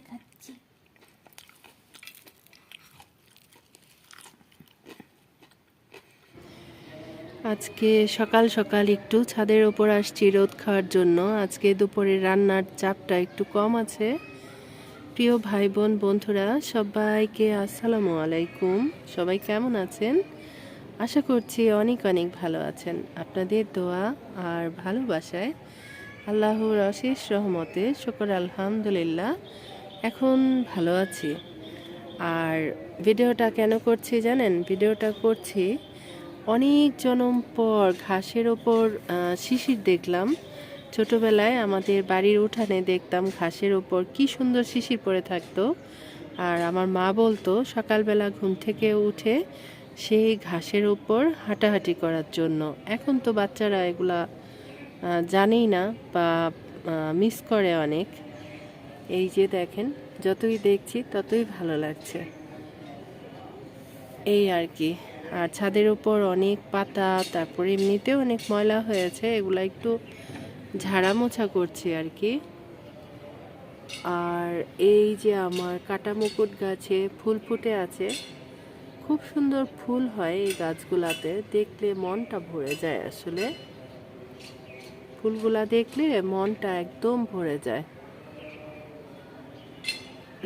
খাচ্ছি। আজকে সকাল সকাল একটু ছাদের ওপর আসছি রোদ খাওয়ার জন্য। আজকে দুপুরে রান্নার চাপটা একটু কম আছে। প্রিয় ভাই বোন বন্ধুরা সবাইকে আসসালামু আলাইকুম। সবাই কেমন আছেন? আশা করছি অনেক অনেক ভালো আছেন। আপনাদের দোয়া আর ভালোবাসায় আল্লাহর অশেষ রহমতে শুকর আলহামদুলিল্লাহ এখন ভালো আছি। আর ভিডিওটা কেন করছি জানেন? ভিডিওটা করছি অনেক জনম পর ঘাসের ওপর শিশির দেখলাম। ছোটবেলায় আমাদের বাড়ির উঠানে দেখতাম ঘাসের ওপর কি সুন্দর শিশির পড়ে থাকতো। আর আমার মা বলতো সকালবেলা ঘুম থেকে উঠে সেই ঘাসের উপর হাঁটাহাঁটি করার জন্য। এখন তো বাচ্চারা এগুলা জানেই না বা মিস করে অনেক। এই যে দেখেন, যতই দেখছি ততই ভালো লাগছে, এই আর কি। আর ছাদের উপর অনেক পাতা, তারপরে এমনিতেও অনেক ময়লা হয়েছে, এগুলো একটু ঝাড়া মোছা করছি আর কি। আর এই যে আমার কাটা মুকুট গাছে ফুল ফুটে আছে, খুব সুন্দর ফুল হয় এই গাছগুলাতে, দেখলে মনটা ভরে যায়। আসলে ফুলগুলা দেখলে মনটা একদম ভরে যায়।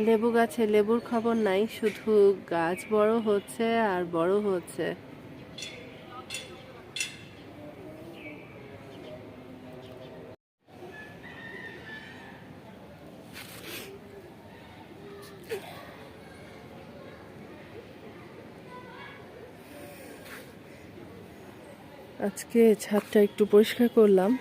লেবু গাছে লেবুর খবর নাই, শুধু গাছ বড় হচ্ছে আর বড় হচ্ছে। আজকে ছাদটা একটু পরিষ্কার করলাম,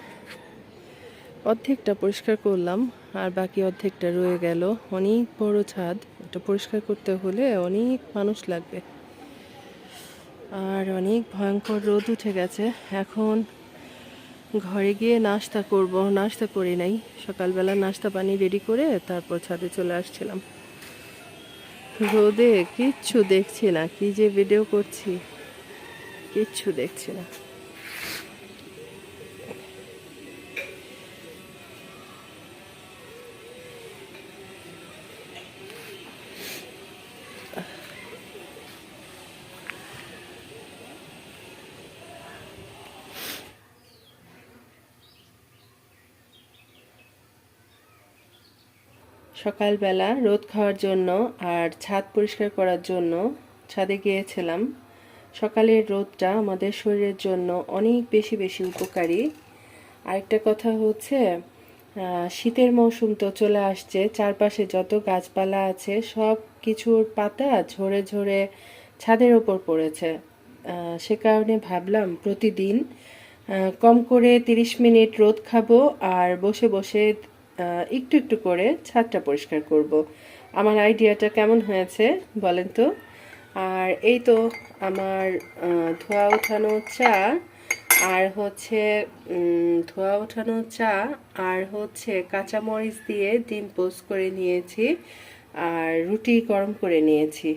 অর্ধেকটা পরিষ্কার করলাম আর বাকি অর্ধেকটা রয়ে গেল। অনেক বড় ছাদ, এটা পরিষ্কার করতে হলে অনেক মানুষ লাগবে। আর অনেক ভয়ঙ্কর রোদ উঠে গেছে। এখন ঘরে গিয়ে নাস্তা করব। নাস্তা করি নাই, সকালবেলা নাস্তা পানি রেডি করে তারপর ছাদে চলে আসছিলাম। রোদে কিচ্ছু দেখছি না, কি যে ভিডিও করছি কিচ্ছু দেখছি না। সকালবেলা রোদ খাওয়ার জন্য আর ছাদ পরিষ্কার করার জন্য ছাদে গিয়েছিলাম। সকালের রোদটা আমাদের শরীরের জন্য অনেক বেশি বেশি উপকারী। আরেকটা কথা হচ্ছে, শীতের মৌসুম তো চলে আসছে, চারপাশে যত গাছপালা আছে সব কিছুর পাতা ঝরে ঝরে ছাদের ওপর পড়েছে। সে কারণে ভাবলাম প্রতিদিন কম করে 30 মিনিট রোদ খাবো আর বসে বসে একটু একটু করে ছাদটা পরিষ্কার করব। আমার আইডিয়াটা কেমন হয়েছে বলেন তো? আর এই তো আমার ধোয়া ওঠানো চা আর হচ্ছে কাঁচামরিচ দিয়ে ডিম পোস্ট করে নিয়েছি আর রুটি গরম করে নিয়েছি।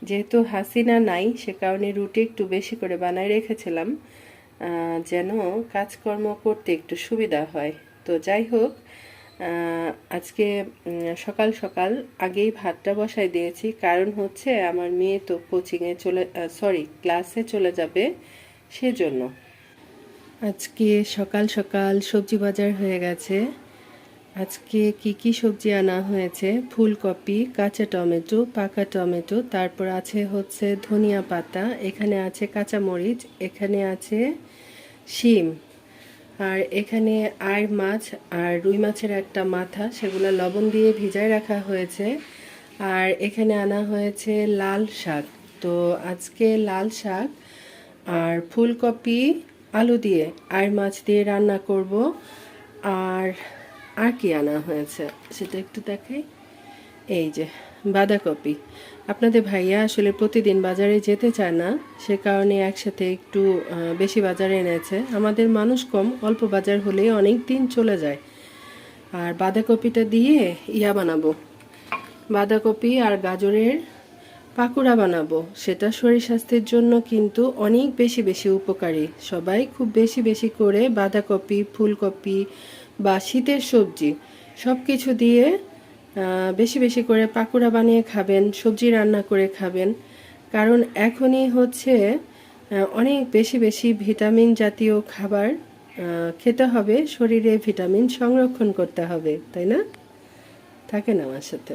যেহেতু হাসিনা নাই সে কারণে রুটি একটু বেশি করে বানায় রেখেছিলাম যেন কাজকর্ম করতে একটু সুবিধা হয়। তো যাই হোক, আজকে সকাল সকাল আগেই ভাতটা বসাই দিয়েছি, কারণ হচ্ছে আমার মেয়ে তো ক্লাসে চলে যাবে সেজন্য। আজকে সকাল সকাল সবজি বাজার হয়ে গেছে। আজকে কি কি সবজি আনা হয়েছে? ফুলকপি, কাঁচা টমেটো, পাকা টমেটো, তারপর আছে হচ্ছে ধনিয়া পাতা, এখানে আছে কাঁচামরিচ, এখানে আছে শিম, আর এখানে আইড় মাছ আর রুই মাছের একটা মাথা, সেগুলো লবণ দিয়ে ভিজায় রাখা হয়েছে। আর এখানে আনা হয়েছে লাল শাক। তো আজকে লাল শাক আর ফুলকপি আলু দিয়ে আইড় মাছ দিয়ে রান্না করব। আর আর কি আনা হয়েছে সেটা একটু দেখাই। এই যে বাঁধাকপি। আপনাদের ভাইয়া আসলে প্রতিদিন বাজারে যেতে চায় না, সে কারণে একসাথে একটু বেশি বাজারে এনেছে। আমাদের মানুষ কম, অল্প বাজার হলেই অনেক দিন চলে যায়। আর বাঁধাকপিটা দিয়ে বানাবো, বাঁধাকপি আর গাজরের পাকোড়া বানাবো। সেটা শরীর স্বাস্থ্যের জন্য কিন্তু অনেক বেশি বেশি উপকারী। সবাই খুব বেশি বেশি করে বাঁধাকপি, ফুলকপি বা শীতের সবজি সব কিছু দিয়ে বেশি বেশি করে পাকোড়া বানিয়ে খাবেন, সবজি রান্না করে খাবেন। কারণ এখনই হচ্ছে অনেক বেশি বেশি ভিটামিন জাতীয় খাবার খেতে হবে, শরীরে ভিটামিন সংরক্ষণ করতে হবে, তাই না? থাকেন আমার সাথে।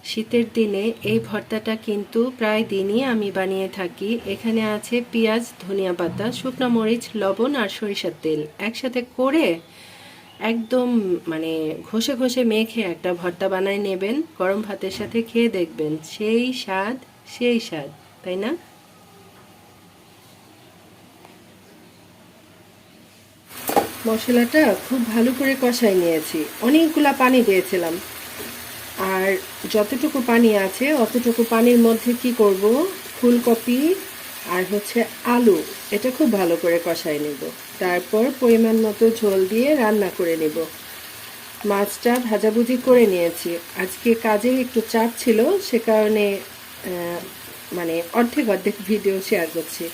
শীতের দিনে এই ভর্তাটা কিন্তু প্রায় দিনই আমি বানিয়ে থাকি। এখানে আছে পেঁয়াজ, ধনিয়া পাতা, শুকনো মরিচ, লবণ আর সরিষার তেল একসাথে করে একদম মানে ঘষে ঘষে মেখে একটা ভর্তা বানায় নেবেন। গরম ভাতের সাথে খেয়ে দেখবেন, সেই স্বাদ, সেই স্বাদ, তাই না? মশলাটা খুব ভালো করে কষাই নিয়েছি, অনেকগুলা পানি দিয়েছিলাম। আর যতটুকু পানি আছে অতটুকু পানির মধ্যে কি করব, ফুলকপি আর হচ্ছে আলু, এটা খুব ভালো করে কষাই নেব। তারপর পরিমাণ মতো ঝোল দিয়ে রান্না করে নেব। মাছটা ভাজাভুজি করে নিয়েছি। আজকে কাজের একটু চাপ ছিল, সে কারণে মানে অর্ধেক অর্ধেক ভিডিও শেয়ার করছি।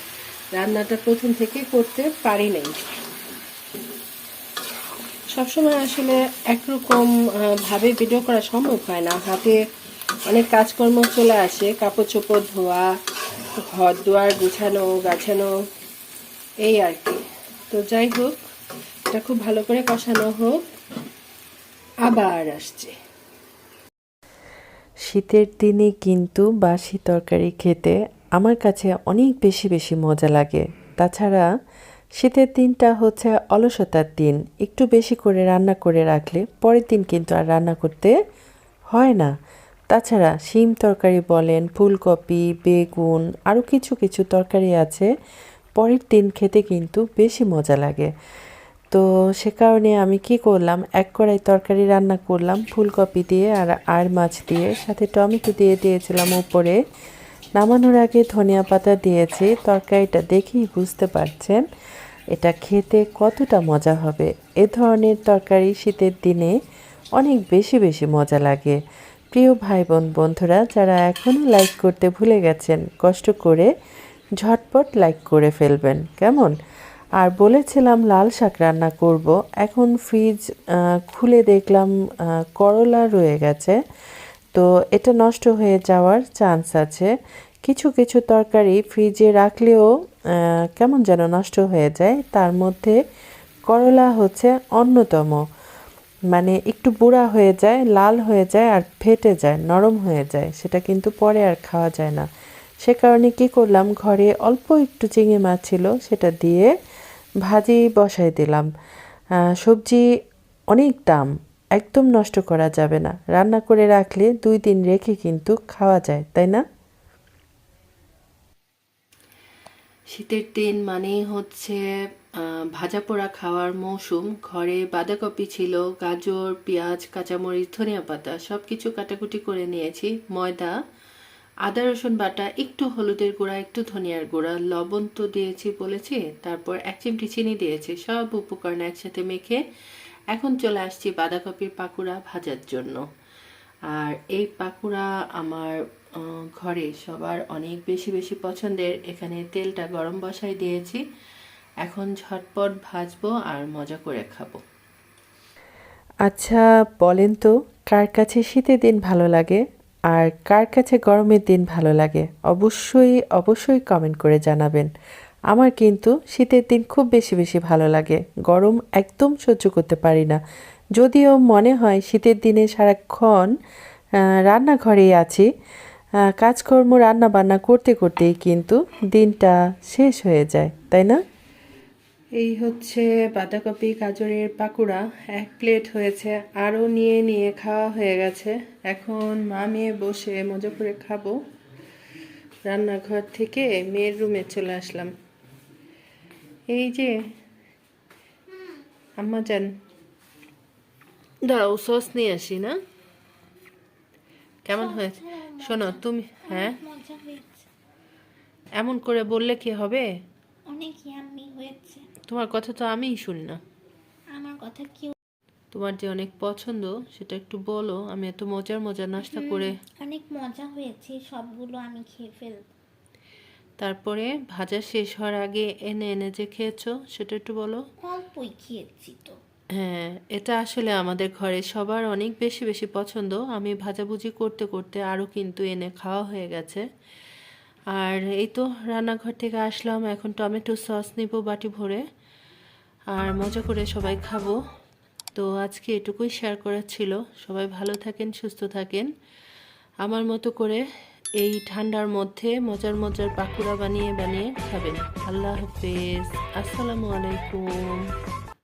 রান্নাটা প্রথম থেকে করতে পারি নাই। সবসময় আসলে একরকম ভাবে ভিডিও করা সম্ভব হয় না, হাতে অনেক কাজকর্ম চলে আসে, কাপড় চোপড় ধোয়া, ঘর দুয়ার গুছানো গাছানো, এই আর কি। তো যাই হোক, এটা খুব ভালো করে কষানো হোক, আবার আসছে। শীতের দিনে কিন্তু বাসি তরকারি খেতে আমার কাছে অনেক বেশি বেশি মজা লাগে। তাছাড়া শীতের দিনটা হচ্ছে অলসতার দিন, একটু বেশি করে রান্না করে রাখলে পরের দিন কিন্তু আর রান্না করতে হয় না। তাছাড়া শিম তরকারি বলেন, ফুলকপি, বেগুন, আরও কিছু কিছু তরকারি আছে, পরের দিন খেতে কিন্তু বেশি মজা লাগে। তো সে কারণে আমি কি করলাম, এক কড়াই তরকারি রান্না করলাম ফুলকপি দিয়ে আর মাছ দিয়ে, সাথে টমেটো দিয়ে দিয়েছিলাম উপরে। নামানোর আগে ধনিয়া পাতা দিয়েছি। তরকারিটা দেখেই বুঝতে পারছেন এটা খেতে কতটা মজা হবে। এ ধরনের তরকারি শীতের দিনে অনেক বেশি বেশি মজা লাগে। প্রিয় ভাই বোন বন্ধুরা, যারা এখনও লাইক করতে ভুলে গেছেন, কষ্ট করে ঝটপট লাইক করে ফেলবেন, কেমন? আর বলেছিলাম লাল শাক রান্না করব, এখন ফ্রিজ খুলে দেখলাম করলা রয়ে গেছে। তো এটা নষ্ট হয়ে যাওয়ার চান্স আছে। কিছু কিছু তরকারি ফ্রিজে রাখলেও কেমন যেন নষ্ট হয়ে যায়, তার মধ্যে করলা হচ্ছে অন্যতম। মানে একটু বুড়া হয়ে যায়, লাল হয়ে যায় আর ফেটে যায়, নরম হয়ে যায়, সেটা কিন্তু পরে আর খাওয়া যায় না। সে কারণে কী করলাম, ঘরে অল্প একটু চিংড়ি মাছ ছিল, সেটা দিয়ে ভাজি বসাই দিলাম। সবজি অনেক দাম, একদম নষ্ট করা যাবে না, রান্না করে রাখলে 2 দিন রেখে কিন্তু খাওয়া যায়, তাই না? শীতের দিন মানেই হচ্ছে ভাজা পোড়া খাওয়ার মৌসুম। ঘরে বাঁধাকপি ছিল, গাজর, পেঁয়াজ, কাঁচামরিচ, ধনিয়া পাতা সব কিছু কাটাকুটি করে নিয়েছি। ময়দা, আদা রসুন বাটা, একটু হলুদের গুঁড়া, একটু ধনিয়ার গুঁড়া, লবণ তো দিয়েছি বলেছি, তারপর 1 চিমটি চিনি দিয়েছি। সব উপকরণ একসাথে মেখে এখন চলে আসছি বাঁধাকপির পাকোড়া ভাজার জন্য। আর এই পাকোড়া আমার ঘরে সবার অনেক বেশি বেশি পছন্দের। এখানে তেলটা গরম বসাই দিয়েছি, এখন ঝটপট ভাজবো আর মজা করে খাবো। আচ্ছা বলেন তো, কার কাছে শীতের দিন ভালো লাগে আর কার কাছে গরমের দিন ভালো লাগে? অবশ্যই অবশ্যই কমেন্ট করে জানাবেন। আমার কিন্তু শীতের দিন খুব বেশি বেশি ভালো লাগে, গরম একদম সহ্য করতে পারি না। যদিও মনে হয় শীতের দিনে সারাক্ষণ রান্নাঘরেই আছি, কাজকর্ম রান্না বান্না করতে করতেই কিন্তু দিনটা শেষ হয়ে যায়, তাই না? এই হচ্ছে বাঁধাকপি গাজরের পাকোড়া, 1 প্লেট হয়েছে, আরও নিয়ে নিয়ে খাওয়া হয়ে গেছে। এখন মা মেয়ে বসে মজা করে খাবো। রান্নাঘর থেকে মেয়ের রুমে চলে আসলাম। এই যে আম্মা যান, দাঁড়াও সস নিয়ে আসি না। কেমন হয়েছে শোনো তুমি? হ্যাঁ, মজা হয়েছে, এমন করে বললে কি হবে? অনেক ইয়াম্মি হয়েছে। তোমার কথা তো আমিই শুনি না। আমার কথা কি? তোমার যে অনেক পছন্দ সেটা একটু বলো, আমি এত মজার মজার নাস্তা করে। অনেক মজা হয়েছে, সবগুলো আমি খেয়ে ফেলব। তারপরে ভাজা শেষ হওয়ার আগে এনে এনে যে খেয়েছো সেটা একটু বলো। অল্পই খেয়েছি তো। হ্যাঁ, এটা আসলে আমাদের ঘরে সবার অনেক বেশি বেশি পছন্দ। আমি ভাজাভুজি করতে করতে আরও কিন্তু এনে খাওয়া হয়ে গেছে। আর এই তো রান্নাঘর থেকে আসলাম, এখন টমেটো সস নিব বাটি ভরে, আর মজা করে সবাই খাবো। তো আজকে এটুকুই শেয়ার করার ছিল। সবাই ভালো থাকেন, সুস্থ থাকেন। আমার মতো করে এই ঠান্ডার মধ্যে মজার মজার পাকুড়া বানিয়ে বানিয়ে খাবেন। আল্লাহ হাফেজ। আসসালামু আলাইকুম।